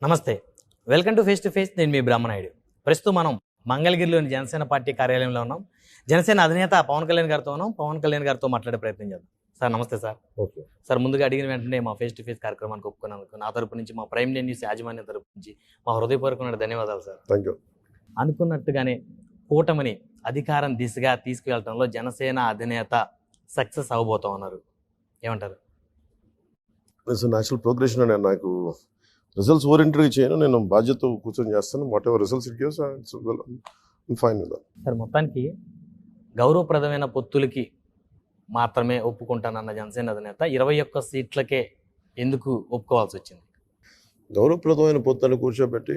నమస్తే, welcome to face. నేను మీ బ్రహ్మనాయుడు. ప్రస్తుతం మనం మంగళగిరిలోని జనసేన పార్టీ కార్యాలయంలో ఉన్నాం. జనసేన అధినేత పవన్ కళ్యాణ్ గారితో ఉన్నాం. పవన్ కళ్యాణ్ గారితో మాట్లాడే ప్రయత్నం చేద్దాం. సార్ నమస్తే సార్. ఓకే సార్, ముందుగా అడిగిన వెంటనే మా ఫేస్ కార్యక్రమానికి ఒప్పుకున్నందుకు నా తరపు నుంచి, మా ప్రైమ్ న్యూస్ యాజమాన్యం తరపు నుంచి మా హృదయపూర్వకమైన ధన్యవాదాలు సార్. Thank you. అనుకున్నట్టుగానే కూటమిని అధికారం దిశగా తీసుకువెళ్ళడంలో జనసేన అధినేత సక్సెస్ అవ్వబోతా ఉన్నారు. ఏమంటారు? నేషనల్ ప్రోగ్రెషన్ అని నాకు రిజల్ట్స్ ఓరియంటెడ్గా చేయను. నేను బాధ్యత కూర్చొని చేస్తాను. What ever results it gives fine with that. Sir, మొత్తానికి గౌరవప్రదమైన పొత్తులకి మాత్రమే ఒప్పుకుంటానన్న జనసేన అధినేత 21 సీట్లకే ఎందుకు ఒప్పుకోవాల్సి వచ్చింది? గౌరవప్రదమైన పొత్తులను కూర్చోబెట్టి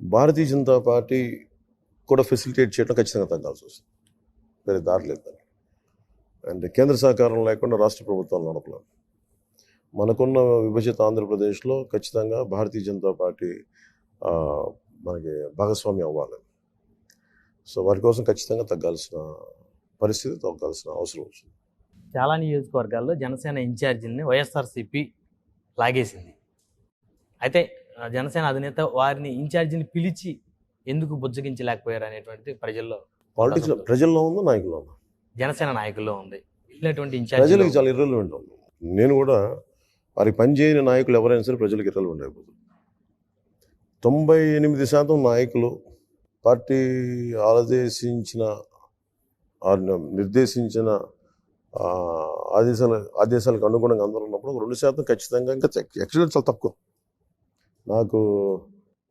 భారతీయ జనతా పార్టీ కూడా ఫెసిలిటేట్ చేయడం ఖచ్చితంగా తగ్గాల్సి వస్తుంది. వేరే దారి లేదు. అండ్ కేంద్ర సహకారం లేకుండా రాష్ట్ర ప్రభుత్వాలు నడపలేదు. మనకున్న విభజిత ఆంధ్రప్రదేశ్లో ఖచ్చితంగా భారతీయ జనతా పార్టీ మనకి భాగస్వామ్యం అవ్వాలి. సో వారి కోసం ఖచ్చితంగా తగ్గాల్సిన పరిస్థితి, తగ్గాల్సిన అవసరం వచ్చింది. చాలా నియోజకవర్గాల్లో జనసేన ఇన్ఛార్జిని వైఎస్ఆర్సీపీ లాగేసింది. అయితే జనసేన అధినేత వారిని ఇన్ఛార్జిని పిలిచి ఎందుకు బుజ్జగించలేకపోయారు అనేటువంటిది పాలిటిక్స్ ప్రజల్లో ఉందో నాయకుల్లో ఉందో? జనసేన నాయకుల్లో ఉంది. ఇలాంటి ప్రజలకు చాలా ఇర్రెలవెంట్ ఉంది. నేను కూడా వారికి పనిచేయని నాయకులు ఎవరైనా సరే ప్రజలకు ఇర్రెలవెంట్ అయిపోతుంది. 98% నాయకులు పార్టీ నిర్దేశించిన ఆదేశాలకు అనుగుణంగా అందరూ ఉన్నప్పుడు 2% ఖచ్చితంగా, ఇంకా యాక్చువల్గా చాలా తక్కువ. నాకు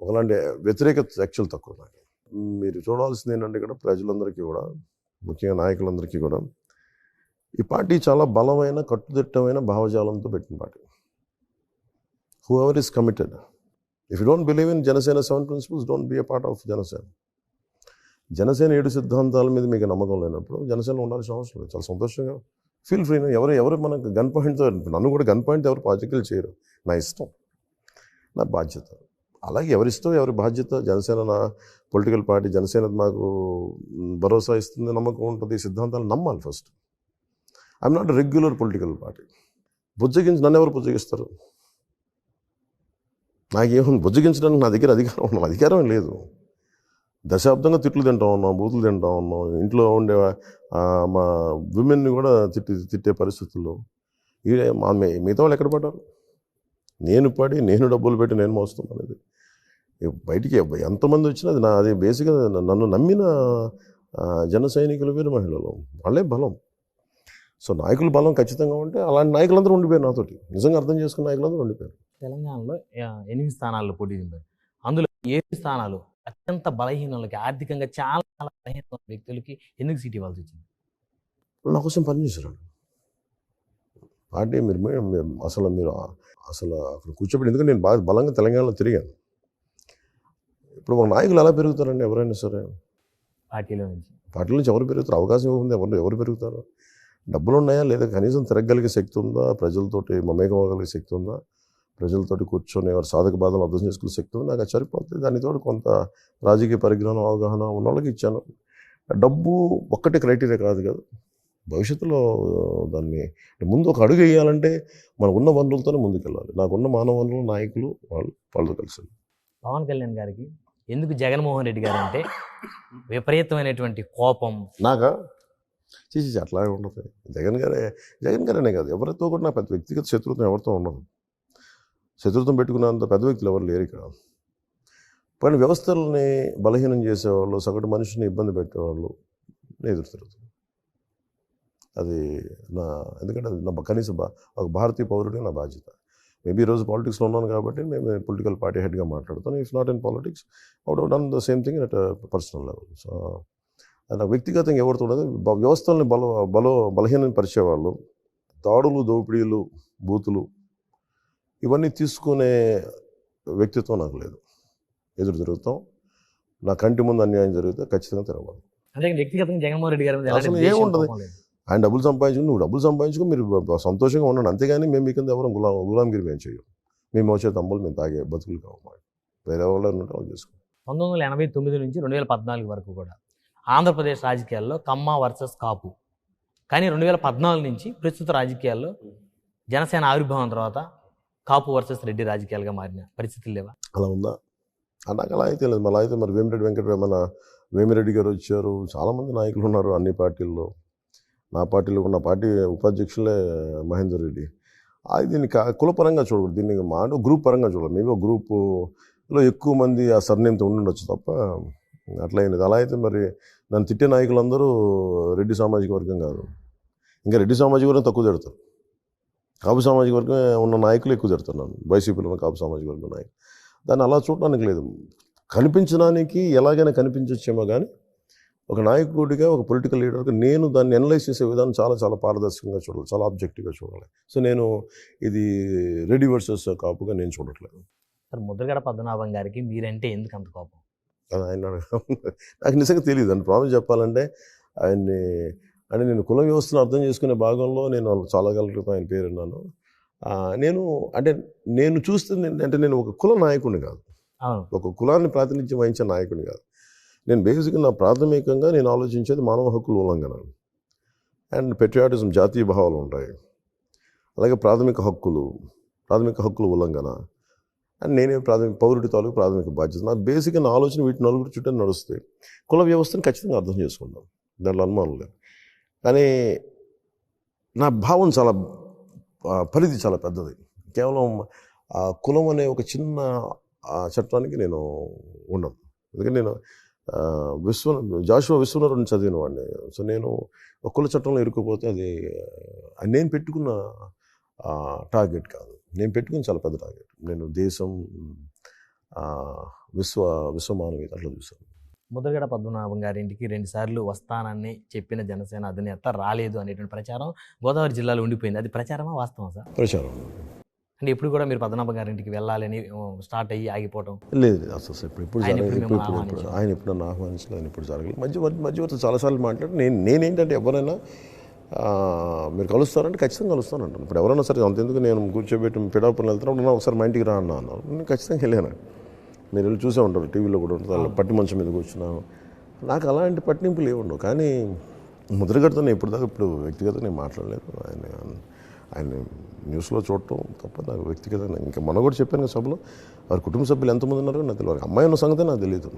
ఒకలాంటి వ్యతిరేకత యాక్చువల్ తక్కువ. నాకు మీరు చూడాల్సింది ఏంటంటే ఇక్కడ ప్రజలందరికీ కూడా, ముఖ్యంగా నాయకులందరికీ కూడా, ఈ పార్టీ చాలా బలమైన కట్టుదిట్టమైన భావజాలంతో పెట్టిన party. Whoever is committed. If you don't believe in Janasena 7 principles, don't be a part of Janasena. Janasena 7 సిద్ధాంతాల మీద మీకు నమ్మకం లేనప్పుడు జనసేన ఉండాల్సిన అవసరం లేదు. చాలా సంతోషంగా ఫీల్ ఫ్రీ. ఎవరు మనకు గన్ పాయింట్తో, నన్ను కూడా గన్ పాయింట్ ఎవరు పాజిటివ్ చేయరు. నా ఇష్టం, నా బాధ్యత. అలాగే ఎవరిష్టం ఎవరి బాధ్యత. జనసేన నా పొలిటికల్ పార్టీ. జనసేన మాకు భరోసా ఇస్తుంది, నమ్మకం ఉంటుంది. సిద్ధాంతాలు నమ్మాలి first. I'm not regular political party. నన్ను ఎవరు బుజ్జగిస్తారు? నాకేముంది బుజ్జగించడానికి? నా దగ్గర అధికారం లేదు. దశాబ్దంగా తిట్లు తింటా ఉన్నాం, బూతులు తింటా ఉన్నాం. ఇంట్లో ఉండే మా విమెన్ని కూడా తిట్టే పరిస్థితుల్లో మిగతా వాళ్ళు ఎక్కడ పడ్డారు? నేను డబ్బులు పెట్టి నేను మోస్తాం అనేది బయటికి ఎంతమంది వచ్చినా అది బేసిక్గా నన్ను నమ్మిన జన సైనికులు, వీరు మహిళలు, వాళ్ళే బలం. సో నాయకుల బలం ఖచ్చితంగా ఉంటే అలాంటి నాయకులందరూ ఉండిపోయారు. నాతోటి నిజంగా అర్థం చేసుకున్న నాయకులందరూ ఉండిపోయారు. తెలంగాణలో 8 స్థానాల్లో పోటీ దింపారు. అందులో 7 స్థానాలు అత్యంత బలహీనులకి, ఆర్థికంగా చాలా చాలా బలహీన వ్యక్తులకి ఎందుకు సీట్ ఇవ్వాల్సి వచ్చింది? నా కోసం పనిచేశారు పార్టీ. మీరు అసలు అక్కడ కూర్చోబెట్టి, ఎందుకంటే నేను బాగా బలంగా తెలంగాణలో తిరిగాను. ఇప్పుడు మన నాయకులు ఎలా పెరుగుతారండి? ఎవరైనా సరే పార్టీలో నుంచి ఎవరు పెరుగుతారు? అవకాశం ఇవ్వకుండా ఎవరు పెరుగుతారు? డబ్బులు ఉన్నాయా లేదా? కనీసం తిరగలిగే శక్తి ఉందా? ప్రజలతోటి మమేకం అవ్వగలిగే శక్తి ఉందా? ప్రజలతోటి కూర్చొని వారి సాధక బాధలు అర్థం చేసుకునే శక్తి ఉంది. నాకు అది సరిపోతుంది. దానితో కొంత రాజకీయ పరిజ్ఞానం, అవగాహన ఉన్న వాళ్ళకి ఇచ్చాను. డబ్బు ఒక్కటే క్రైటీరియా కాదు కదా. భవిష్యత్తులో దాన్ని ముందు ఒక అడుగు వేయాలంటే మనం ఉన్న వనరులతోనే ముందుకెళ్ళాలి. నాకున్న మానవ వనరులు, నాయకులు, వాళ్ళతో కలిసి. పవన్ కళ్యాణ్ గారికి ఎందుకు జగన్మోహన్ రెడ్డి గారు అంటే విపరీతమైనటువంటి కోపం? నాకా చేసి అట్లాగే ఉండదు. జగన్ గారనే కాదు, ఎవరితో కూడా నా పెద్ద వ్యక్తిగత శత్రుత్వం ఎవరితో ఉండదు. శత్రుత్వం పెట్టుకున్నంత పెద్ద వ్యక్తులు ఎవరు లేరు ఇక్కడ. కానీ వ్యవస్థలని బలహీనం చేసేవాళ్ళు, సగటు మనిషిని ఇబ్బంది పెట్టేవాళ్ళు ఎదురు తిరుగుతుంది. అది ఎందుకంటే నా కనీసం ఒక భారతీయ పౌరుడిగా నా బాధ్యత. మేబీ ఈరోజు పాలిటిక్స్లో ఉన్నాను కాబట్టి మేము పొలిటికల్ పార్టీ హెడ్గా మాట్లాడుతాను. If not in politics out of done the same thing at personal level. So నాకు వ్యక్తిగతంగా ఎవరితో ఉండదు. వ్యవస్థల్ని బలహీనం పరిచేవాళ్ళు, దాడులు, దోపిడీలు, బూతులు ఇవన్నీ తీసుకునే వ్యక్తిత్వం నాకు లేదు. ఎదురు తిరుగుతాం. నా కంటి ముందు అన్యాయం జరిగితే ఖచ్చితంగా తిరగదు. అంటే వ్యక్తిగతంగా జగన్మోహన్ రెడ్డి గారు అసలు ఏముంటుంది? ఆయన డబ్బులు సంపాదించుకుని నువ్వు డబ్బులు సంపాదించుకుని మీరు సంతోషంగా ఉండండి. అంతేగాని మేము మీ కింద ఎవరు గులాంగిరి మేము చేయం. మేము వచ్చే తమ్ములు మేము తాగే బతుకులు కావాలి. వేరే వాళ్ళు ఉంటే వాళ్ళు చేసుకోండి. 1989 నుంచి 2014 వరకు కూడా ఆంధ్రప్రదేశ్ రాజకీయాల్లో కమ్మ వర్సెస్ కాపు. కానీ 2014 నుంచి ప్రస్తుత రాజకీయాల్లో జనసేన ఆవిర్భావం తర్వాత కాపు వర్సెస్ రెడ్డి రాజకీయాలుగా మారిన పరిస్థితులు లేవా? అలా ఉందా? నాకు అలా అయితే లేదు. మళ్ళీ అయితే మరి వేమిరెడ్డి గారు వచ్చారు. చాలామంది నాయకులు ఉన్నారు అన్ని పార్టీల్లో. నా పార్టీలో ఉన్న పార్టీ ఉపాధ్యక్షులే మహేందర్ రెడ్డి. అది దీన్ని కులపరంగా చూడకూడదు, దీన్ని గ్రూప్ పరంగా చూడాలి. మేబీ ఒక గ్రూపులో ఎక్కువ మంది ఆ సర్నేమ్తో ఉండుండొచ్చు తప్ప అట్లా అయినది. అలా అయితే మరి నన్ను తిట్టే నాయకులందరూ రెడ్డి సామాజిక వర్గం కాదు. ఇంకా రెడ్డి సామాజిక వర్గం తక్కువ తిడతారు. కాపు సామాజిక వర్గం ఉన్న నాయకులు ఎక్కువ తిడతారు నన్ను, వైసీపీలో ఉన్న కాపు సామాజిక వర్గం నాయకులు. దాన్ని అలా చూడడానికి లేదు. కనిపించడానికి ఎలాగైనా కనిపించవచ్చేమో కానీ ఒక నాయకుడిగా, ఒక పొలిటికల్ లీడర్గా నేను దాన్ని అనలైజ్ చేసే విధానం చాలా చాలా పారదర్శకంగా చూడాలి, చాలా ఆబ్జెక్టివ్గా చూడాలి. సో నేను ఇది రెడ్డి వర్సెస్ కాపుగా నేను చూడట్లేదు. సార్, ముద్రగడ పద్మనాభం గారికి మీరంటే ఎందుకు అంత కోపం? అది ఆయన నాకు నిజంగా తెలియదు అండి. ప్రాబ్లం చెప్పాలంటే ఆయన్ని అంటే నేను కుల వ్యవస్థను అర్థం చేసుకునే భాగంలో నేను చాలా కాలం క్రితం ఆయన పేరు విన్నాను. నేను చూస్తుంది అంటే నేను ఒక కుల నాయకుడిని కాదు, ఒక కులాన్ని ప్రాతినిధ్యం వహించే నాయకుడిని కాదు. నేను బేసిక్గా నా ప్రాథమికంగా నేను ఆలోచించేది మానవ హక్కుల ఉల్లంఘన అండ్ పెట్రియాటిజం, జాతీయ భావాలు ఉంటాయి. అలాగే ప్రాథమిక హక్కుల ఉల్లంఘన అండ్ నేనే పౌరుడి తాలూకు ప్రాథమిక బాధ్యత. నా బేసిక్గా నా ఆలోచన వీటి నలుగురు చుట్టూ నడుస్తాయి. కుల వ్యవస్థను ఖచ్చితంగా అర్థం చేసుకుందాం, దాంట్లో అనుమానం లేదు. కానీ నా భావం చాలా పరిధి చాలా పెద్దది. కేవలం కులం అనే ఒక చిన్న చట్టానికి నేను ఉండను. ఎందుకంటే నేను జాషువా విశ్వనాథుని చదివిన వాడిని. సో నేను ఒక కుల చట్టంలో ఇరుక్కుపోతే అది నేను పెట్టుకున్న టార్గెట్ కాదు, నేను పెట్టుకుని చాలా పెద్ద టార్గెట్. నేను దేశం, విశ్వమానవీయత అట్లా చూశాను. ముద్రగడ పద్మనాభం గారి ఇంటికి 2 సార్లు వస్తానని చెప్పిన జనసేన అధినేత రాలేదు అనేటువంటి ప్రచారం గోదావరి జిల్లాలో ఉండిపోయింది. అది ప్రచారమా, వాస్తవం సార్? ప్రచారం. అంటే ఇప్పుడు కూడా మీరు పద్మనాభం గారి ఇంటికి వెళ్ళాలని స్టార్ట్ అయ్యి ఆగిపోవడం లేదు. అసలు ఇప్పుడు ఆయన ఎప్పుడు నన్ను ఆహ్వానించలేదు, ఆయన ఇప్పుడు జరగలేదు. మధ్యవర్తి చాలాసార్లు మాట్లాడి నేనేంటంటే ఎవరైనా మీరు కలుస్తారంటే ఖచ్చితంగా కలుస్తానంటాను. ఇప్పుడు ఎవరైనా సరే అంతెందుకు నేను కూర్చోబెట్టి పిడాపురం వెళ్తున్నప్పుడు ఒకసారి మా ఇంటికి రా అన్నారు. నేను ఖచ్చితంగా వెళ్ళాను. మీరు వెళ్ళి చూసే ఉంటారు, టీవీలో కూడా ఉంటుంది. పట్టి మంచం మీద కూర్చున్నాను. నాకు అలాంటి పట్టింపులు ఏముండవు. కానీ ముద్రగడతో ఇప్పుడు వ్యక్తిగతంగా నేను మాట్లాడలేదు. ఆయన న్యూస్లో చూడటం తప్ప నాకు వ్యక్తిగతంగా ఇంకా మొన్న కూడా చెప్పాను కదా సభలో, వారి కుటుంబ సభ్యులు ఎంతమంది ఉన్నారో నాకు తెలియదు. అమ్మాయి ఉన్న సంగతి నాకు తెలియదు.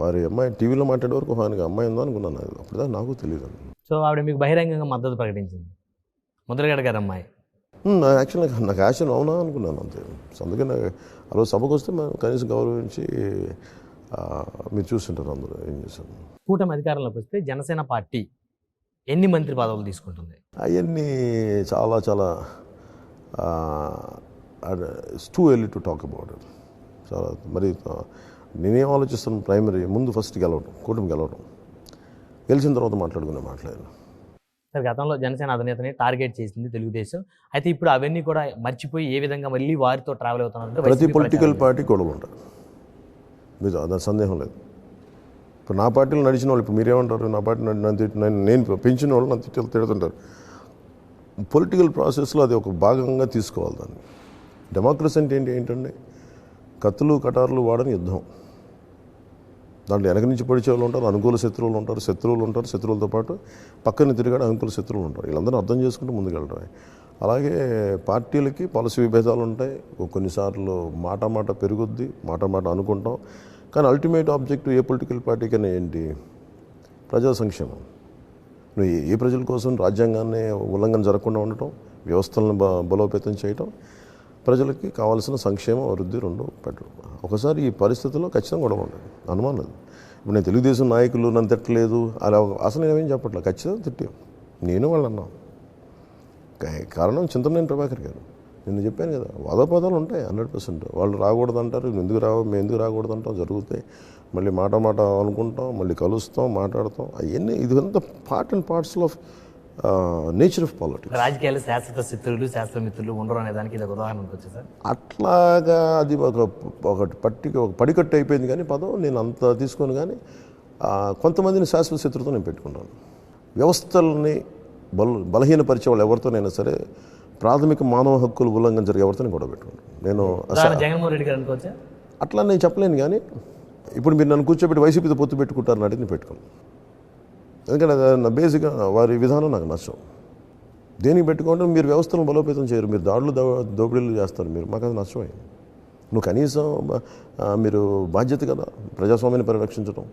వారి అమ్మాయి టీవీలో మాట్లాడే వరకు ఆయనకి అమ్మాయి ఉందా అనుకున్నాను. అప్పుడు నాకు తెలియదు. సో ఆవిడ మీకు బహిరంగంగా మద్దతు ప్రకటించింది, ముద్రగడ గారి అమ్మాయి. యాక్చువల్గా నాకు యాక్చువల్ అవునా అనుకున్నాను అంతే. అందుకని ఆ రోజు సభకు వస్తే మేము కనీసం గౌరవించి మీరు చూస్తుంటారు అందరూ ఏం చేశాను. కూటమి అధికారంలోకి వస్తే జనసేన పార్టీ ఎన్ని మంత్రి పదవులు తీసుకుంటుంది? అవన్నీ చాలా చాలా it's too early to talk about it. చాలా మరి నేనేం ఆలోచిస్తాను, ప్రైమరీ ముందు ఫస్ట్ గెలవడం, కూటమి గెలవడం, గెలిచిన తర్వాత మాట్లాడాను. సార్, గతంలో జనసేన అధినేతని టార్గెట్ చేసింది తెలుగుదేశం. అయితే ఇప్పుడు అవన్నీ కూడా మర్చిపోయి ఏ విధంగా మళ్ళీ వారితో ట్రావెల్ అవుతున్నారు? ప్రతి పొలిటికల్ పార్టీ గొడవలు ఉంటాయి, దాని సందేహం లేదు. ఇప్పుడు నా పార్టీలో నడిచిన వాళ్ళు ఇప్పుడు మీరేమంటారు, నా పార్టీ నేను పెంచిన వాళ్ళు నన్ను తిడుతుంటారు. పొలిటికల్ ప్రాసెస్లో అది ఒక భాగంగా తీసుకోవాలి దాన్ని. డెమోక్రసీ అంటే ఏంటండి, కత్తులు కటార్లు వాడని యుద్ధం. దాంట్లో వెనక నుంచి పొడిచే వాళ్ళు ఉంటారు, అనుకూల శత్రువులు ఉంటారు, శత్రువులతో పాటు పక్కన తిరిగాడు అనుకూల శత్రువులు ఉంటారు. వీళ్ళందరూ అర్థం చేసుకుంటూ ముందుకెళ్ళడమే. అలాగే పార్టీలకి పాలసీ విభేదాలు ఉంటాయి. కొన్నిసార్లు మాట పెరుగుద్ది, మాట అనుకుంటాం. కానీ అల్టిమేట్ ఆబ్జెక్టివ్ ఏ పొలిటికల్ పార్టీకైనా ఏంటి, ప్రజా సంక్షేమం. నువ్వు ఏ ప్రజల కోసం రాజ్యాంగాన్ని ఉల్లంఘన జరగకుండా ఉండటం, వ్యవస్థలను బలోపేతం చేయటం, ప్రజలకి కావాల్సిన సంక్షేమం, అభివృద్ధి రెండు పెట్టడం. ఒకసారి ఈ పరిస్థితుల్లో ఖచ్చితంగా గొడవ ఉండదు, అనుమానం లేదు. ఇప్పుడు నేను తెలుగుదేశం నాయకులు నన్ను తిట్టలేదు అలా అసలు నేనేం చెప్పట్లేదు, ఖచ్చితంగా తిట్టాం. నేను వాళ్ళు అన్నాం. కారణం చింతమనేని ప్రభాకర్ గారు. నేను చెప్పాను కదా, వాదోపదాలు ఉంటాయి 100%. వాళ్ళు రాకూడదు అంటారు, మేము ఎందుకు రాకూడదు అంటాం, జరుగుతాయి. మళ్ళీ మాట అనుకుంటాం, మళ్ళీ కలుస్తాం, మాట్లాడతాం. అవన్నీ ఇదంతా పార్ట్ అండ్ పార్ట్స్లో ఆఫ్ నేచర్ ఆఫ్ పాలిటిక్స్. రాజకీయాలు శాశ్వత శత్రువులు, శాస్త్రమిత్రులు ఉండరు అనే దానికి ఇది ఒక ఉదాహరణ ఉంటుంది సార్. అట్లాగా అది ఒక పడికట్టు అయిపోయింది. కానీ పదం నేను అంత తీసుకొని, కానీ కొంతమందిని శాశ్వత శత్రువుతో నేను పెట్టుకుంటాను. వ్యవస్థల్ని బలహీనపరిచే వాళ్ళు ఎవరితోనైనా సరే, ప్రాథమిక మానవ హక్కులు ఉల్లంఘన జరిగే ఎవరితో నేను గొడవ పెట్టుకున్నాను. నేను జగన్మోహన్ రెడ్డి గారు అనుకోవచ్చా? అట్లా నేను చెప్పలేను. కానీ ఇప్పుడు మీరు నన్ను కూర్చోబెట్టి వైసీపీతో పొత్తు పెట్టుకుంటారని అడిగి నేను పెట్టుకోను. ఎందుకంటే నా బేసిక్గా వారి విధానం నాకు నచ్చం. దేనికి పెట్టుకుంటే మీరు వ్యవస్థలను బలోపేతం చేయరు, మీరు దోపిడీలు చేస్తారు. మాకు అది నష్టమే. నువ్వు కనీసం మీరు బాధ్యత కదా ప్రజాస్వామ్యాన్ని పరిరక్షించడం.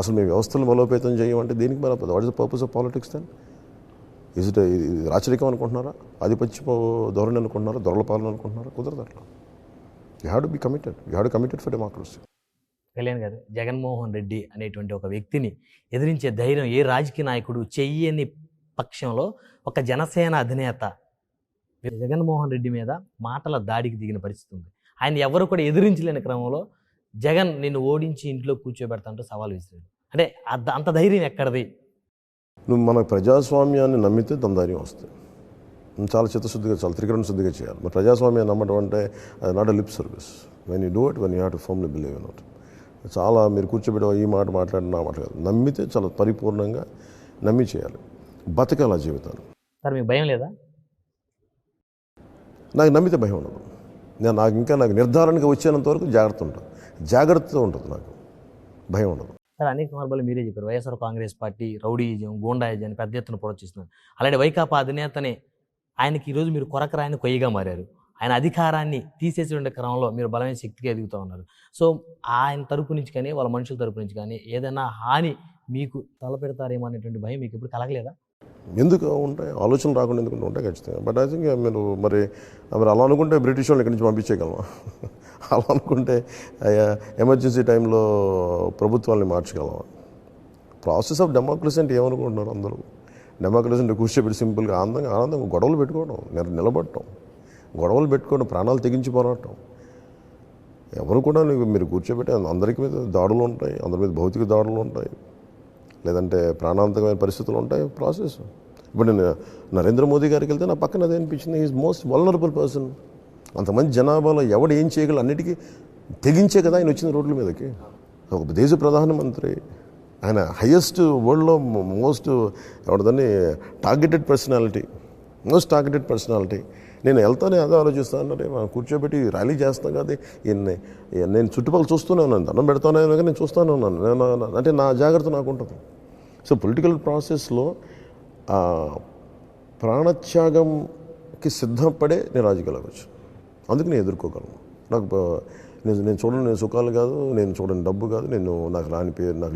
అసలు మేము వ్యవస్థలను బలోపేతం చేయమంటే దీనికి మన what is the purpose of politics then? ఇది రాచరికం అనుకుంటున్నారా? ఆధిపత్య ధోరణి అనుకుంటున్నారా? దొరల పాలన అనుకుంటున్నారా? కుదరదు అట్లా. You have to be committed. You have to committed for democracy. Kalyan గారు, జగన్మోహన్ రెడ్డి అనేటువంటి ఒక వ్యక్తిని ఎదిరించే ధైర్యం ఏ రాజకీయ నాయకుడు చెయ్యని పక్షంలో ఒక జనసేన అధినేత జగన్మోహన్ రెడ్డి మీద మాటల దాడికి దిగిన పరిస్థితి ఉంది. ఆయన ఎవరు కూడా ఎదిరించలేని క్రమంలో జగన్ నిన్ను ఓడించి ఇంట్లో కూర్చోబెడతాంటూ సవాల్ విసిరాడు. అంటే అంత ధైర్యం ఎక్కడిది? నువ్వు మన ప్రజాస్వామ్యాన్ని నమ్మితే దాని ధైర్యం వస్తుంది. చాలా చిత్తశుద్ధిగా, చాలా త్రికరణ శుద్ధిగా చేయాలి. మరి ప్రజాస్వామ్యాన్ని నమ్మడం అంటే అది not a lip service. When you do it, when you have to firmly believe in it. చాలా మీరు కూర్చోబెట్టి ఈ మాట మాట్లాడిన మాట కాదు, నమ్మితే చాలా పరిపూర్ణంగా నమ్మి చేయాలి. బతకాలి ఆ జీవితాన్ని. సార్ మీకు భయం లేదా? నాకు నమ్మితే భయం ఉండదు. నాకు నిర్ధారణగా వచ్చేంత వరకు జాగ్రత్తతో ఉంటుంది. నాకు భయం ఉండదు. సార్, అనేక సందర్భాలు మీరే చెప్పారు వైఎస్ఆర్ కాంగ్రెస్ పార్టీ రౌడీయిజం, గూండాయిజం పెద్ద ఎత్తున ప్రోత్సహిస్తున్నారు. అలాంటి వైకాపా అధినేతనే ఆయనకి ఈరోజు మీరు కొరకరాయని కొయ్యగా మారారు. ఆయన అధికారాన్ని తీసేసి ఉండే క్రమంలో మీరు బలమైన శక్తిగా ఎదుగుతూ ఉన్నారు. సో ఆయన తరపు నుంచి కానీ వాళ్ళ మనుషుల తరపు నుంచి కానీ ఏదైనా హాని మీకు తలపెడతారేమో అనేటువంటి భయం మీకు ఎప్పుడు కలగలేదా? ఎందుకు ఉంటాయి, ఆలోచనలు రాకుండా ఎందుకుంటే ఉంటాయి ఖచ్చితంగా. బట్ ఐ థింక్ మీరు మరి అలా అనుకుంటే బ్రిటిష్ వాళ్ళు ఇక్కడి నుంచి పంపించేయగలమా? అలా అనుకుంటే ఎమర్జెన్సీ టైంలో ప్రభుత్వాన్ని మార్చగలమా? ప్రాసెస్ ఆఫ్ డెమోక్రసీ అంటే ఏమనుకుంటున్నారు అందరూ? డెమోక్రసీ అంటే కూర్చోబెట్టి సింపుల్గా ఆనందంగా గొడవలు పెట్టుకోవడం, నిలబడటం, గొడవలు పెట్టుకోవడం, ప్రాణాలు తెగించి పోరాటం. ఎవరు కూడా మీరు కూర్చోబెట్టి అందరికి మీద దాడులు ఉంటాయి, అందరి మీద భౌతిక దాడులు ఉంటాయి, లేదంటే ప్రాణాంతకమైన పరిస్థితులు ఉంటాయి. ప్రాసెస్. ఇప్పుడు నేను నరేంద్ర మోదీ గారికి వెళ్తే నా పక్కన అదే అనిపించింది. Is most vulnerable person. అంతమంది జనాభాలో ఎవడు ఏం చేయగలరు అన్నిటికీ తెగించే కదా ఆయన వచ్చింది రోడ్ల మీదకి. ఒక దేశ ప్రధానమంత్రి, ఆయన హయ్యెస్ట్ వరల్డ్లో మోస్ట్ ఎవరిదాన్ని టార్గెటెడ్ పర్సనాలిటీ. నేను వెళ్తానే అదే ఆలోచిస్తాను, మనం కూర్చోబెట్టి ర్యాలీ చేస్తాం కదా. నేను చుట్టుపక్కల చూస్తూనే ఉన్నాను, దండం పెడతానే కానీ నేను చూస్తూనే ఉన్నాను. అంటే నా జాగ్రత్త నాకు ఉంటుంది. సో పొలిటికల్ ప్రాసెస్లో ప్రాణత్యాగంకి సిద్ధపడే నేను రాజకీయాలకు వచ్చాను. అందుకు నేను ఎదుర్కోగలను. నేను చూడని సుఖాలు కాదు, నేను చూడని డబ్బు కాదు, నాకు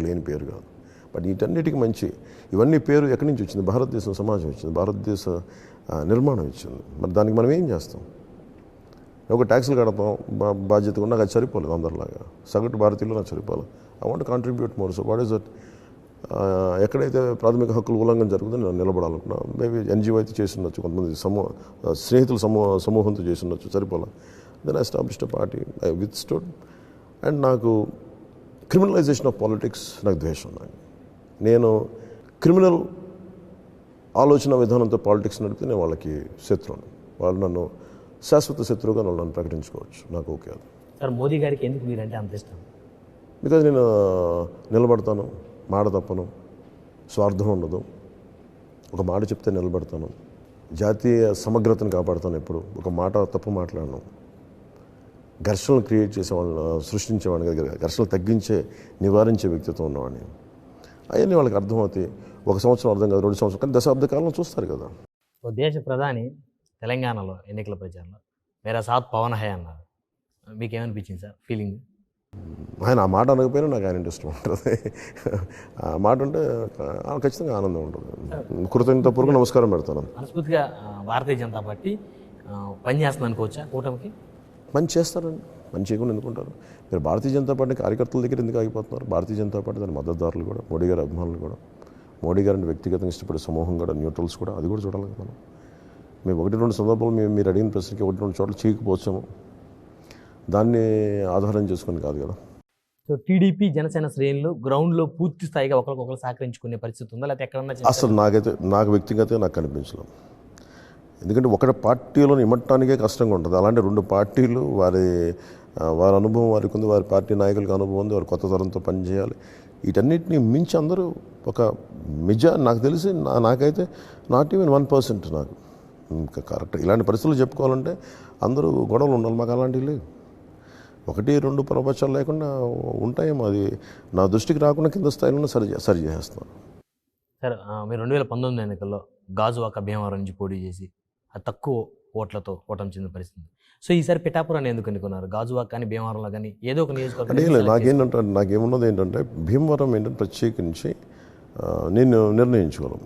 లేని పేరు కాదు. బట్ వీటన్నిటికీ ఇవన్నీ పేరు ఎక్కడి నుంచి వచ్చింది? భారతదేశం సమాజం వచ్చింది, భారతదేశ నిర్మాణం ఇచ్చింది. మరి దానికి మనం ఏం చేస్తాం? ఒక ట్యాక్సులు కడతాం, బాధ్యత కూడా నాకు అది సరిపోలేదు. అందరిలాగా సగటు భారతీయులు నాకు సరిపోలేదు. I want contribute more. So what is that? ఎక్కడైతే ప్రాథమిక హక్కుల ఉల్లంఘన జరుగుతుందో నేను నిలబడాలనుకున్నా. మేబీ ఎన్జిఓ అయితే చేసి ఉండొచ్చు, కొంతమంది స్నేహితుల సమూహంతో చేసి ఉండొచ్చు, సరిపోలే. Then I established a party, I withstood. And నాకు క్రిమినలైజేషన్ ఆఫ్ పాలిటిక్స్ నాకు ద్వేషం. నేను క్రిమినల్ ఆలోచన విధానంతో పాలిటిక్స్ నడిపితే నేను వాళ్ళకి శత్రువుని. వాళ్ళు నన్ను శాశ్వత శత్రువుగా నన్ను ప్రకటించుకోవచ్చు. నాకు ఓకే అది. సార్, మోదీ గారికి ఎందుకు మీరంటే అంత ఇష్టం? బికాజ్ నేను నిలబడతాను, మాట తప్పను, స్వార్థం ఉండదు, ఒక మాట చెప్తే నిలబడతాను, జాతీయ సమగ్రతను కాపాడుతాను, ఎప్పుడు ఒక మాట తప్పు మాట్లాడను, ఘర్షణలు క్రియేట్ చేసేవాళ్ళని సృష్టించేవాడిని, ఘర్షణలు నివారించే వ్యక్తిత్వం ఉన్నవాడిని. అవన్నీ వాళ్ళకి అర్థమవుతాయి. 1 సంవత్సరం అర్థం కాదు, 2 సంవత్సరం, కానీ దశాబ్ద కాలంలో చూస్తారు కదా. దేశ ప్రధాని తెలంగాణలో ఎన్నికల ప్రచారంలో మేరా సాత్ పవన్ హై అన్నారు. మీకేమనిపించింది సార్ ఫీలింగ్? ఆయన ఆ మాట అనకపోయినా నాకు ఆయన ఇంట్రెస్ట్ ఉంటుంది. ఆ మాట ఉంటే ఖచ్చితంగా ఆనందం ఉంటుంది. కృతజ్ఞతాపూర్వక నమస్కారం పెడతాను. మనస్ఫూర్తిగా భారతీయ జనతా పార్టీ పనిచేస్తుంది అనుకోవచ్చా కూటమికి? పని చేస్తారండి, పని చేయకుండా ఎందుకుంటారు? మీరు భారతీయ జనతా పార్టీ కార్యకర్తల దగ్గర ఎందుకు ఆగిపోతున్నారు? భారతీయ జనతా పార్టీ దాని మద్దతుదారులు కూడా, మోడీ గారి అభిమానులు కూడా, మోడీ గారిని వ్యక్తిగతంగా ఇష్టపడే సమూహం కూడా, న్యూట్రల్స్ కూడా, అది కూడా చూడాలి కదా. మేము 1-2 సందర్భాలు మీరు అడిగిన ప్రశ్నకి 1-2 చోట్ల చేయకపోవచ్చాము, దాన్ని ఆధారం చేసుకుని కాదు కదా. సో టీడీపీ జనసేన శ్రేణులు గ్రౌండ్లో పూర్తి స్థాయిగా ఒకరికొకరు సహకరించుకునే పరిస్థితి ఉందా, లేకపోతే ఎక్కడన్నా? అసలు నాకు వ్యక్తిగతంగా నాకు కనిపించలేదు. ఎందుకంటే ఒకటి పార్టీలో ఇమ్మటానికే కష్టంగా ఉంటుంది. అలాంటి 2 పార్టీలు వారి అనుభవం వారికి ఉంది, వారి పార్టీ నాయకులకు అనుభవం ఉంది, వారి కొత్త తరంతో పనిచేయాలి. వీటన్నిటిని మించి అందరూ ఒక నాకు తెలిసి నాకైతే నాట్ ఈవెన్ 1% నాకు ఇంకా కరెక్ట్. ఇలాంటి పరిస్థితులు చెప్పుకోవాలంటే అందరూ గొడవలు ఉండాలి. మాకు అలాంటివి లేవు. 1-2 ప్రపంచాలు లేకుండా ఉంటాయేమో, అది నా దృష్టికి రాకుండా కింద స్థాయిలో సరి చేస్తాను. సార్, మీరు 2019 ఎన్నికల్లో గాజువాక భీమవరం నుంచి పోటీ చేసి అది తక్కువ ఓట్లతో ఓటమి చెందిన పరిస్థితి. సో ఈసారి పిఠాపురాన్ని ఎందుకు ఎన్నుకున్నారు? గాజువాక కానీ భీమవరంలో కానీ ఏదో ఒక నియోజకవర్గం అంటే లేదు, నాకేంటంటే నాకేమున్నది ఏంటంటే భీమవరం ఏంటంటే ప్రత్యేకించి నేను నిర్ణయించుకోను.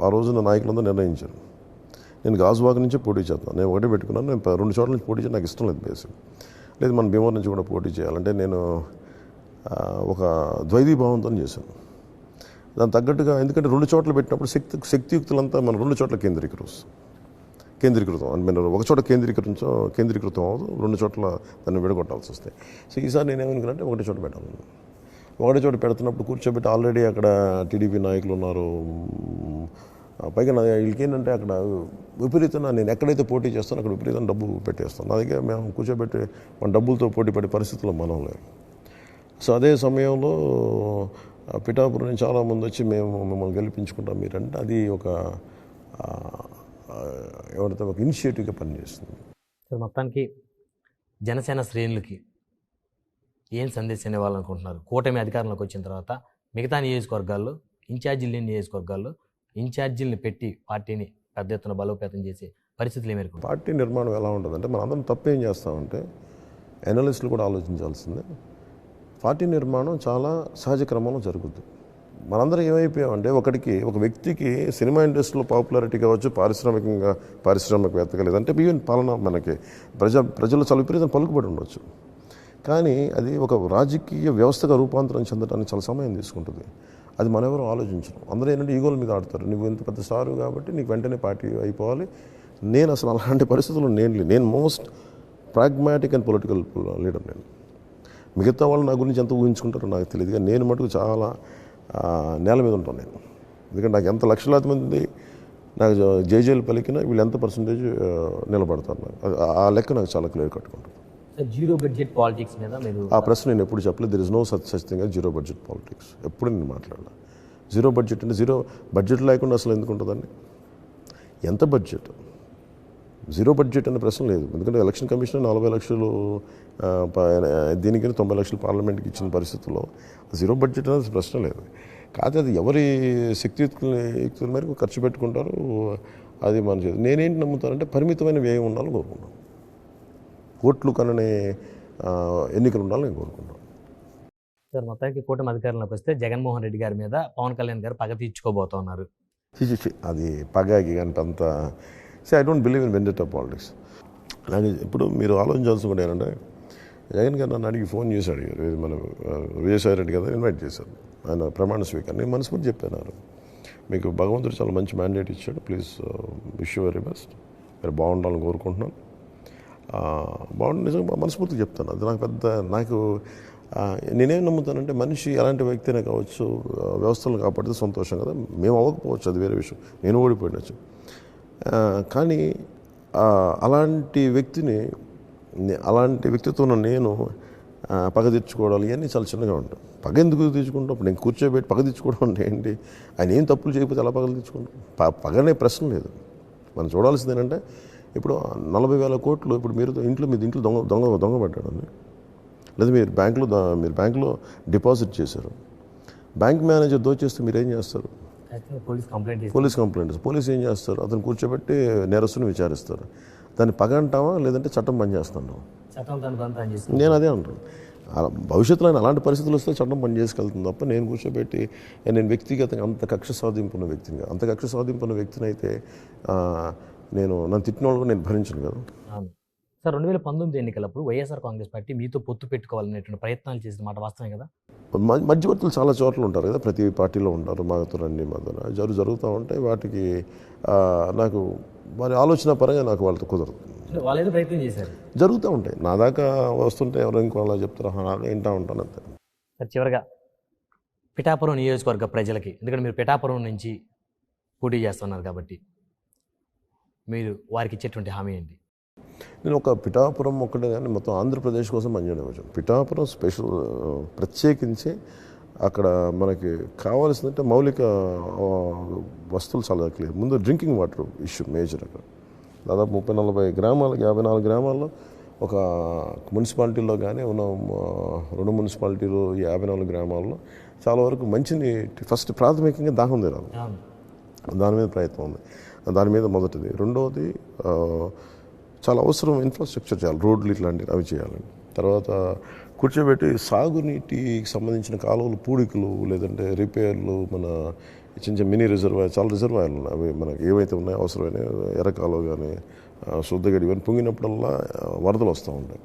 ఆ రోజున నాయకులందరూ నిర్ణయించారు. నేను గాజువాక నుంచి పోటీ చేస్తాను. నేను ఒకటే పెట్టుకున్నాను. నేను 2 చోట్ల నుంచి పోటీ చేయడం నాకు ఇష్టం లేదు. బేసిక్ లేదు, మనం భీమవరం నుంచి కూడా పోటీ చేయాలంటే నేను ఒక ద్వైతీభావంతో చేశాను. దానికి తగ్గట్టుగా, ఎందుకంటే 2 చోట్ల పెట్టినప్పుడు శక్తియుక్తులంతా మనం 2 చోట్ల కేంద్రీకృతం అని నేను ఒక చోట కేంద్రీకృతం అవ్వదు, 2 చోట్ల దాన్ని విడగొట్టాల్సి వస్తాయి. సో ఈసారి నేనేమనుకున్నానంటే ఒకటే చోట పెట్టాను. ఒకటే చోట పెడుతున్నప్పుడు కూర్చోబెట్టి ఆల్రెడీ అక్కడ టీడీపీ నాయకులు ఉన్నారు. పైగా వీళ్ళకి ఏంటంటే అక్కడ విపరీతంగా నేను ఎక్కడైతే పోటీ చేస్తానో అక్కడ విపరీతంగా డబ్బు పెట్టేస్తాను. నా దగ్గర మేము కూర్చోబెట్టి మన డబ్బులతో పోటీ పడే పరిస్థితుల్లో మనం లేదు. సో అదే సమయంలో పిఠాపురం నుంచి చాలామంది వచ్చి మేము మిమ్మల్ని గెలిపించుకుంటాం మీరంటే అది ఒక ఎవరితో ఒక ఇనిషియేటివ్గా పనిచేస్తుంది. సో మొత్తానికి జనసేన శ్రేణులకి ఏం సందేశం ఇవ్వాలనుకుంటున్నారు? కూటమి అధికారంలోకి వచ్చిన తర్వాత మిగతా నియోజకవర్గాల్లో ఇన్ఛార్జీలు లేని నియోజకవర్గాల్లో ఇన్ఛార్జీలను పెట్టి పార్టీని పెద్ద ఎత్తున బలోపేతం చేసే పరిస్థితులు ఏమేరకు? పార్టీ నిర్మాణం ఎలా ఉంటుందంటే మనం అందరం తప్పేం చేస్తామంటే అనలిస్టులు కూడా ఆలోచించాల్సిందే. పార్టీ నిర్మాణం చాలా సహజ క్రమంలో జరుగుద్ది. మనందరం ఏమైపోయామంటే ఒక వ్యక్తికి సినిమా ఇండస్ట్రీలో పాపులారిటీ కావచ్చు, పారిశ్రామికవేత్తగా లేదంటే ఈవెన్ పాలన మనకి ప్రజలు చాలా విపరీతం పలుకుబడి ఉండొచ్చు. కానీ అది ఒక రాజకీయ వ్యవస్థగా రూపాంతరం చెందడానికి చాలా సమయం తీసుకుంటుంది. అది మనం ఎవరు ఆలోచించడం. అందరూ ఏంటంటే ఈగోల మీద ఆడతారు. నువ్వు ఇంత పెద్ద స్టారు కాబట్టి నీకు వెంటనే పార్టీ అయిపోవాలి. నేను అసలు అలాంటి పరిస్థితుల్లో నేను most pragmatic and political leader. నేను మిగతా వాళ్ళు నా గురించి ఎంత ఊహించుకుంటారో నాకు తెలియదు, కానీ నేను మటుకు చాలా నేల మీద ఉంటాను నేను. ఎందుకంటే నాకు ఎంత లక్షలాది మంది నాకు జేజేలు పలికినా వీళ్ళు ఎంత పర్సంటేజ్ నిలబడతారు నాకు ఆ లెక్క నాకు చాలా క్లియర్ కట్టుకుంటాను. జీరో బడ్జెట్ పాలిటిక్స్ మీద మీరు ఆ ప్రశ్న నేను ఎప్పుడు చెప్పలేదు. There is no such thing as zero budget politics. ఎప్పుడు నేను మాట్లాడలా. జీరో బడ్జెట్ అంటే జీరో బడ్జెట్ లేకుండా అసలు ఎందుకు ఉంటుందండి? ఎంత బడ్జెట్? జీరో బడ్జెట్ అనే ప్రశ్న లేదు. ఎందుకంటే ఎలక్షన్ కమిషన్ 40 లక్షలు దీనికి 90 లక్షలు పార్లమెంట్కి ఇచ్చిన పరిస్థితుల్లో జీరో బడ్జెట్ అనేది ప్రశ్న లేదు. కాకపోతే అది ఎవరి శక్తియుక్తుల మేరకు ఖర్చు పెట్టుకుంటారు, అది మన చేతి. నేనేంటి నమ్ముతానంటే పరిమితమైన వ్యయం ఉండాలని కోరుకుంటాను. కోట్లు కననే ఎన్నికలు ఉండాలని నేను కోరుకుంటాను. సార్ మొత్తానికి కూటమి అధికారంలోకి వస్తే జగన్మోహన్ రెడ్డి గారి మీద పవన్ కళ్యాణ్ గారు పగ తీర్చుకోబోతున్నారు. అది పగాకి అంత I don't believe in vendetta politics. నాకు ఇప్పుడు మీరు ఆలోచించాల్సి కూడా ఏంటంటే జగన్ గారు నన్ను అడిగి ఫోన్ చేసి అడిగారు, మన విజయసాయి రెడ్డి గారు ఇన్వైట్ చేశారు ఆయన ప్రమాణ స్వీకారం. నేను మనస్ఫూర్తి చెప్పాను, మీకు భగవంతుడు చాలా మంచి మ్యాండేట్ ఇచ్చాడు, please wish you very best, మీరు బాగుండాలని కోరుకుంటున్నాను. బాగుండి నిజంగా మనస్ఫూర్తిగా చెప్తాను. అది నాకు నేనేం నమ్ముతానంటే మనిషి ఎలాంటి వ్యక్తినే కావచ్చు, వ్యవస్థలను కాపాడితే సంతోషం కదా. మేము అవ్వకపోవచ్చు, అది వేరే విషయం, నేను ఓడిపోయినచ్చు. కానీ అలాంటి వ్యక్తితో నేను పగ తెచ్చుకోవడాలు ఇవన్నీ చాలా చిన్నగా ఉంటాయి. పగ ఎందుకు తెచ్చుకుంటాం? ఇప్పుడు నేను కూర్చోబెట్టి పగ తెచ్చుకోవడం అంటే ఏంటి? ఆయన ఏం తప్పులు చేయకపోతే ఎలా పగలు తెచ్చుకుంటాం? పగనే ప్రశ్న లేదు. మనం చూడాల్సింది ఏంటంటే ఇప్పుడు 40,000 కోట్లు ఇప్పుడు మీ ఇంట్లో దొంగ పడ్డాడని, లేదా మీరు బ్యాంకులో డిపాజిట్ చేశారు, బ్యాంక్ మేనేజర్ దోచేస్తే మీరు ఏం చేస్తారు? Police complaint. పోలీస్ ఏం చేస్తారు? అతను కూర్చోబెట్టి నేరస్తుని విచారిస్తారు. దాన్ని పగ అంటావా లేదంటే చట్టం పనిచేస్తున్నావు? నేను అదే అంటాను. భవిష్యత్తులో అలాంటి పరిస్థితులు వస్తే చట్టం పనిచేసుకెళ్తుంది తప్ప నేను కూర్చోబెట్టి నేను వ్యక్తిగతంగా అంత కక్ష సాధింపున్న వ్యక్తిని అయితే నన్ను తిట్టిన వాళ్ళు నేను భరించను కదా. సార్ 2019 ఎన్నికలప్పుడు వైఎస్ఆర్ కాంగ్రెస్ పార్టీ మీతో పొత్తు పెట్టుకోవాలనేటువంటి ప్రయత్నాలు చేసిన మాట వాస్తవమే కదా? మధ్యవర్తులు చాలా చోట్ల ఉంటారు కదా, ప్రతి పార్టీలో ఉంటారు. మాతో అన్ని మధ్యన జరుగుతూ ఉంటాయి. వాటికి నాకు వారి ఆలోచన పరంగా నాకు వాళ్ళతో కుదరదు. వాళ్ళు ప్రయత్నం చేశారు, జరుగుతూ ఉంటాయి. నా దాకా వస్తుంటే ఎవరో ఇంకో వాళ్ళ చెప్తారు, వింటూ ఉంటాను అంతే. సార్ చివరిగా పిఠాపురం నియోజకవర్గ ప్రజలకి, ఎందుకంటే మీరు పిఠాపురం నుంచి పోటీ చేస్తున్నారు కాబట్టి మీరు వారికి ఇచ్చేటువంటి హామీ ఏంటి? నేను ఒక పిఠాపురం ఒక్కటే కానీ మొత్తం ఆంధ్రప్రదేశ్ కోసం పనిచేయడం వచ్చాను. పిఠాపురం స్పెషల్ ప్రత్యేకించి అక్కడ మనకి కావాల్సిందంటే మౌలిక వస్తువులు చాలా క్లియర్. ముందు డ్రింకింగ్ వాటర్ ఇష్యూ మేజర్. అక్కడ దాదాపు 30-40 గ్రామాలు, 54 గ్రామాల్లో ఒక మున్సిపాలిటీలో కానీ ఉన్న 2 మున్సిపాలిటీలు 54 గ్రామాల్లో చాలా వరకు మంచిని ఫస్ట్ ప్రాథమికంగా దాహం తీరాలి. దాని మీద ప్రయత్నం ఉంది. దాని మీద మొదటిది. రెండవది చాలా అవసరం ఇన్ఫ్రాస్ట్రక్చర్ చేయాలి, రోడ్లు ఇట్లాంటివి అవి చేయాలి. తర్వాత కూర్చోబెట్టి సాగునీటికి సంబంధించిన కాలువలు పూడికలు లేదంటే రిపేర్లు, మన చిన్న చిన్న మినీ రిజర్వాయర్, చాలా రిజర్వాయర్లు ఉన్నాయి, అవి మనకి ఏవైతే ఉన్నాయో అవసరమైన ఎర్రకాలువ కానీ శుద్ధగడి ఇవన్నీ పొంగినప్పుడల్లా వరదలు వస్తూ ఉంటాయి.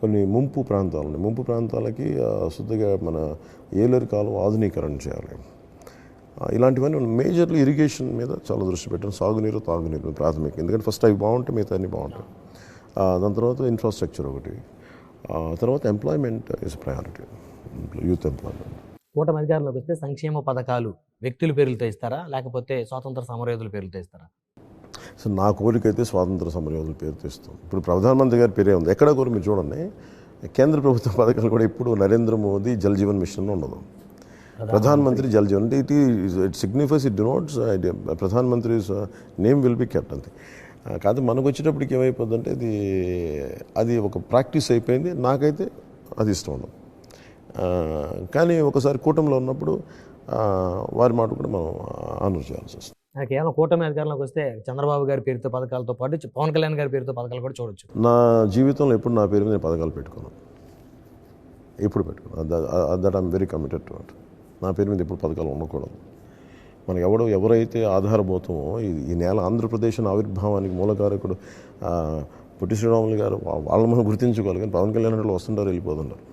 కొన్ని ముంపు ప్రాంతాలు ఉన్నాయి, ముంపు ప్రాంతాలకి శుద్ధగా మన ఏలేరు కాలువ ఆధునీకరణ చేయాలి. ఇలాంటివన్నీ మేజర్లీ ఇరిగేషన్ మీద చాలా దృష్టి పెట్టాను. సాగునీరు తాగునీరు ప్రాథమిక, ఎందుకంటే ఫస్ట్ అవి బాగుంటాయి, మిగతా అన్నీ బాగుంటాయి. దాని తర్వాత ఇన్ఫ్రాస్ట్రక్చర్ ఒకటి, తర్వాత employment is priority, youth employment. కూటమి అధికారంలోకి వస్తే సంక్షేమ పథకాలు వ్యక్తుల పేర్లతో ఇస్తారా, లేకపోతే స్వాతంత్ర సమరయోధుల పేర్లతో ఇస్తారా? సో నా కోరిక అయితే స్వాతంత్ర సమరయోధుల పేరుతో ఇస్తాం. ఇప్పుడు ప్రధానమంత్రి గారి పేరే ఉంది, ఎక్కడ కూడా మీరు చూడండి కేంద్ర ప్రభుత్వ పథకాలు కూడా ఇప్పుడు నరేంద్ర మోదీ జల్ జీవన్ మిషన్ ఉండదు, ప్రధానమంత్రి జల్ జీవన్. అంటే ఇట్ సిగ్నిఫైస్, ఇట్ డినోట్స్ ప్రధానమంత్రి నేమ్ విల్ బి కెప్ట్ అంతే. కాదు మనకు వచ్చేటప్పటికి ఏమైపోద్దంటే అది ఒక ప్రాక్టీస్ అయిపోయింది. నాకైతే అది ఇష్టం ఉండదు. కానీ ఒకసారి కూటమిలో ఉన్నప్పుడు వారి మాట కూడా మనం ఆనర్ చేయాల్సి వస్తుంది. కేవలం కూటమి అధికారంలోకి వస్తే చంద్రబాబు గారి పేరుతో పథకాలతో పాటు పవన్ కళ్యాణ్ గారి పేరుతో పథకాలు కూడా చూడొచ్చు. నా జీవితంలో ఎప్పుడు నా పేరు మీద నేను పథకాలు పెట్టుకున్నాను, ఎప్పుడు పెట్టుకున్నాను. That I'm very committed to it. నా పేరు మీద ఎప్పుడు పథకాలు ఉండకూడదు. మనకి ఎవరైతే ఆధారభూతమో ఈ నేల ఆంధ్రప్రదేశ్ ఆవిర్భావానికి మూలకారకుడు పొట్టి శ్రీరాములు గారు, వాళ్ళని మనం గుర్తించుకోవాలి. కానీ పవన్ కళ్యాణ్ వాళ్ళు వస్తుంటారు, వెళ్ళిపోతుంటారు.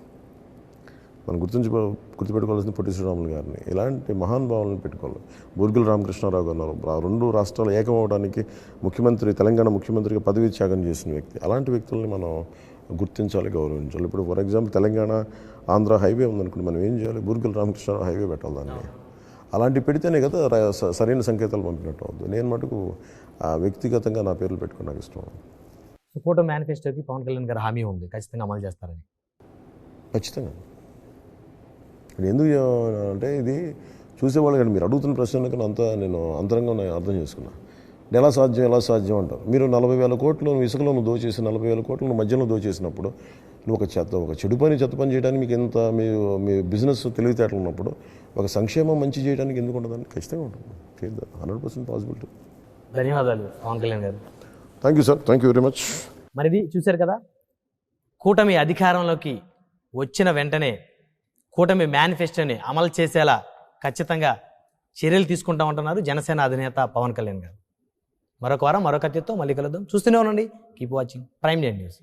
మనం గుర్తుపెట్టుకోవాల్సింది పొట్టి శ్రీరాములు గారిని, ఇలాంటి మహానుభావులను పెట్టుకోవాలి. బూర్గుల రామకృష్ణారావు గారు రెండు రాష్ట్రాలు ఏకమవడానికి తెలంగాణ ముఖ్యమంత్రిగా పదవి త్యాగం చేసిన వ్యక్తి. అలాంటి వ్యక్తుల్ని మనం గుర్తించాలి, గౌరవించాలి. ఇప్పుడు for example Telangana Andhra highway ఉందనుకోండి, మనం ఏం చేయాలి? బూర్గుల రామకృష్ణారావు హైవే పెట్టాలి దాన్ని. అలాంటివి పెడితేనే కదా సరైన సంకేతాలు పంపినట్టు అవుతుంది. నేను మటుకు వ్యక్తిగతంగా నా పేర్లు పెట్టుకుని నాకు ఇష్టం. కూటమి మేనిఫెస్టోకి పవన్ కళ్యాణ్ గారు హామీ ఉంది, ఖచ్చితంగా అమలు చేస్తారని. ఖచ్చితంగా. ఎందుకు అంటే ఇది చూసేవాళ్ళు కానీ మీరు అడుగుతున్న ప్రశ్నలకు నేను అంతరంగా అర్థం చేసుకున్నా. ఎలా సాధ్యం అంటారు. మీరు 40,000 కోట్లు ఇసుకలో దోచేసి 40,000 కోట్లు మధ్యలో దోచేసినప్పుడు నువ్వు ఒక చెడు చెత్త పని చేయడానికి మీకు ఎంత మీ బిజినెస్ తెలివితేటలు ఉన్నప్పుడు ఒక సంక్షేమం మంచి చేయడానికి ఎందుకు ఉండదండి? ఖచ్చితంగా ఉంటుంది. 100% పాసిబిలిటీ. ధన్యవాదాలు పవన్ కళ్యాణ్ గారు. Thank you sir, thank you very much. మరి ఇది చూశారు కదా, కూటమి అధికారంలోకి వచ్చిన వెంటనే కూటమి మేనిఫెస్టోని అమలు చేసేలా ఖచ్చితంగా చర్యలు తీసుకుంటామంటున్నారు జనసేన అధినేత పవన్ కళ్యాణ్ గారు. మరొక వారం మరొక అతిథితో మళ్ళీ కలుద్దాం. చూస్తూనే ఉండండి. Keep watching prime news.